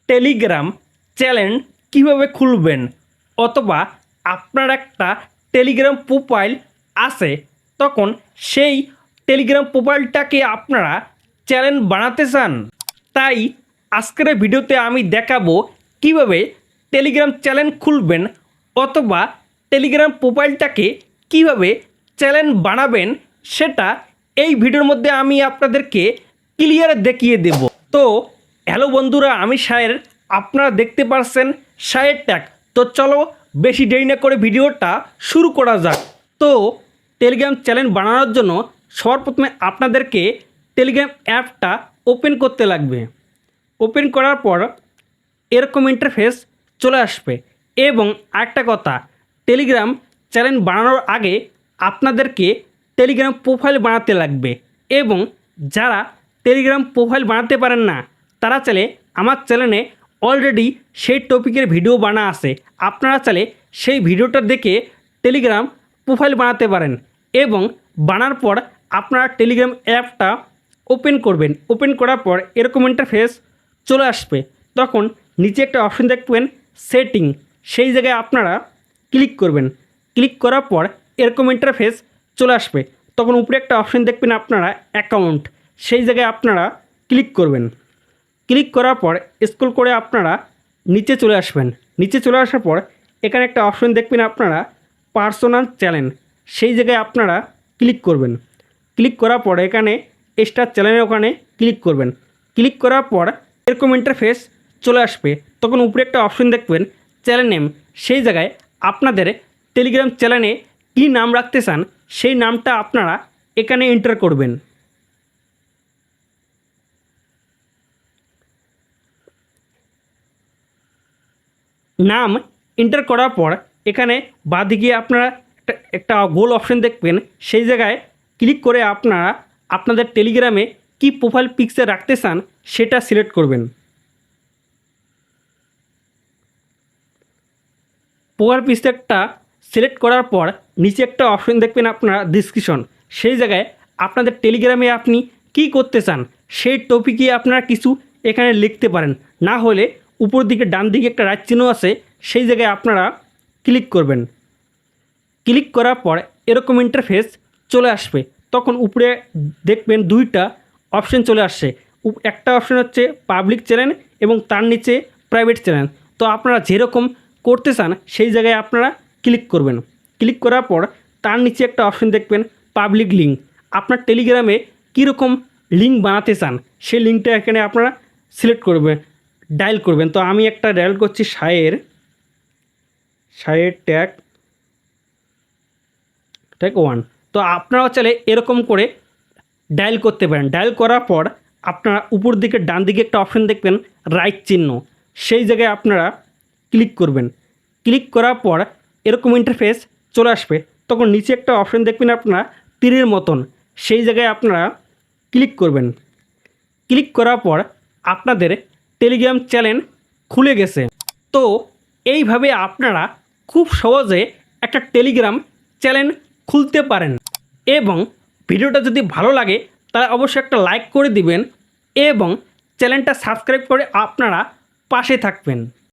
Telegram channel কীভাবে খুলবেন, অথবা আপনার একটা টেলিগ্রাম প্রোফাইল আছে, তখন সেই টেলিগ্রাম প্রোফাইলটাকে আপনারা চ্যানেল বানাতে চান। তাই আজকের ভিডিওতে আমি দেখাবো কিভাবে টেলিগ্রাম চ্যানেল খুলবেন, অথবা টেলিগ্রাম প্রোফাইলটাকে কিভাবে চ্যানেল বানাবেন, সেটা এই ভিডিওর মধ্যে আমি আপনাদেরকে ক্লিয়ার দেখিয়ে দেব। তো হ্যালো বন্ধুরা, আমি সায়ের, আপনারা দেখতে পাচ্ছেন সায়ের ট্যাগ। তো চলো বেশি দেরি না করে ভিডিওটা শুরু করা যাক। তো টেলিগ্রাম চ্যানেল বানানোর জন্য সবার প্রথমে আপনাদেরকে টেলিগ্রাম অ্যাপটা ওপেন করতে লাগবে। ওপেন করার পর এরকম ইন্টারফেস চলে আসবে। এবং আরেকটা কথা, টেলিগ্রাম চ্যানেল বানানোর আগে আপনাদেরকে টেলিগ্রাম প্রোফাইল বানাতে লাগবে। এবং যারা টেলিগ্রাম প্রোফাইল বানাতে পারেন না, তারা চাইলে আমার চ্যানেলে অলরেডি সেই টপিকের ভিডিও বানা আছে, আপনারা চাইলে সেই ভিডিওটা দেখে টেলিগ্রাম প্রোফাইল বানাতে পারেন। এবং বানার পর আপনারা টেলিগ্রাম অ্যাপটা ওপেন করবেন। ওপেন করার পর এরকম ইন্টারফেস চলে আসবে। তখন নিচে একটা অপশন দেখবেন সেটিং, সেই জায়গায় আপনারা ক্লিক করবেন। ক্লিক করার পর এরকম ইন্টারফেস চলে আসবে। তখন উপরে একটা অপশন দেখবেন আপনারা অ্যাকাউন্ট, সেই জায়গায় আপনারা ক্লিক করবেন। ক্লিক করার পর স্ক্রল করে আপনারা নিচে চলে আসবেন। নিচে চলে আসার পর এখানে একটা অপশন দেখবেন আপনারা পার্সোনাল চ্যানেল, সেই জায়গায় আপনারা ক্লিক করবেন। ক্লিক করার পর এখানে স্টার চ্যানেলের ওখানে ক্লিক করবেন। ক্লিক করার পর এরকম ইন্টারফেস চলে আসবে। তখন উপরে একটা অপশন দেখবেন চ্যানেল নেম, সেই জায়গায় আপনাদের টেলিগ্রাম চ্যানেলে কী নাম রাখতে চান সেই নামটা আপনারা এখানে এন্টার করবেন। নাম এন্টার করার পর এখানে বাঁদিকে আপনারা একটা গোল অপশন দেখবেন, সেই জায়গায় ক্লিক করে আপনারা আপনাদের টেলিগ্রামে কি প্রোফাইল পিকচার রাখতে চান সেটা সিলেক্ট করবেন। প্রোফাইল পিকচারটা সিলেক্ট করার পর নিচে একটা অপশন দেখবেন আপনারা ডিসক্রিপশন, সেই জায়গায় আপনাদের টেলিগ্রামে আপনি কি করতে চান সেই টপিকে আপনারা কিছু এখানে লিখতে পারেন। না হলে উপর দিকে ডান দিকে একটা রাইট চিহ্ন আছে, সেই জায়গায় আপনারা ক্লিক করবেন। ক্লিক করার পর এরকম ইন্টারফেস চলে আসবে। তখন উপরে দেখবেন দুইটা অপশন চলে আসছে। একটা অপশন হচ্ছে পাবলিক চ্যানেল এবং তার নিচে প্রাইভেট চ্যানেল। তো আপনারা যেরকম করতে চান সেই জায়গায় আপনারা ক্লিক করবেন। ক্লিক করার পর তার নিচে একটা অপশন দেখবেন পাবলিক লিঙ্ক, আপনার টেলিগ্রামে কীরকম লিঙ্ক বানাতে চান সেই লিঙ্কটা এখানে আপনারা সিলেক্ট করবেন, ডায়াল করবেন। তো আমি একটা ডায়াল করছি সায়ের ট্যাগ 1। তো আপনারাও চাইলে এরকম করে ডায়াল করতে পারেন। ডায়াল করার পর আপনারা উপর দিকে ডান দিকে একটা অপশন দেখবেন রাইট চিহ্ন, সেই জায়গায় আপনারা ক্লিক করবেন। ক্লিক করার পর এরকম ইন্টারফেস চলে আসবে। তখন নিচে একটা অপশন দেখবেন আপনারা তীরের মতন, সেই জায়গায় আপনারা ক্লিক করবেন। ক্লিক করার পর আপনাদের টেলিগ্রাম চ্যানেল খুলে গেছে। তো এইভাবে আপনারা খুব সহজে একটা টেলিগ্রাম চ্যানেল খুলতে পারেন। এবং ভিডিওটা যদি ভালো লাগে তাহলে অবশ্যই একটা লাইক করে দিবেন এবং চ্যানেলটা সাবস্ক্রাইব করে আপনারা পাশে থাকবেন।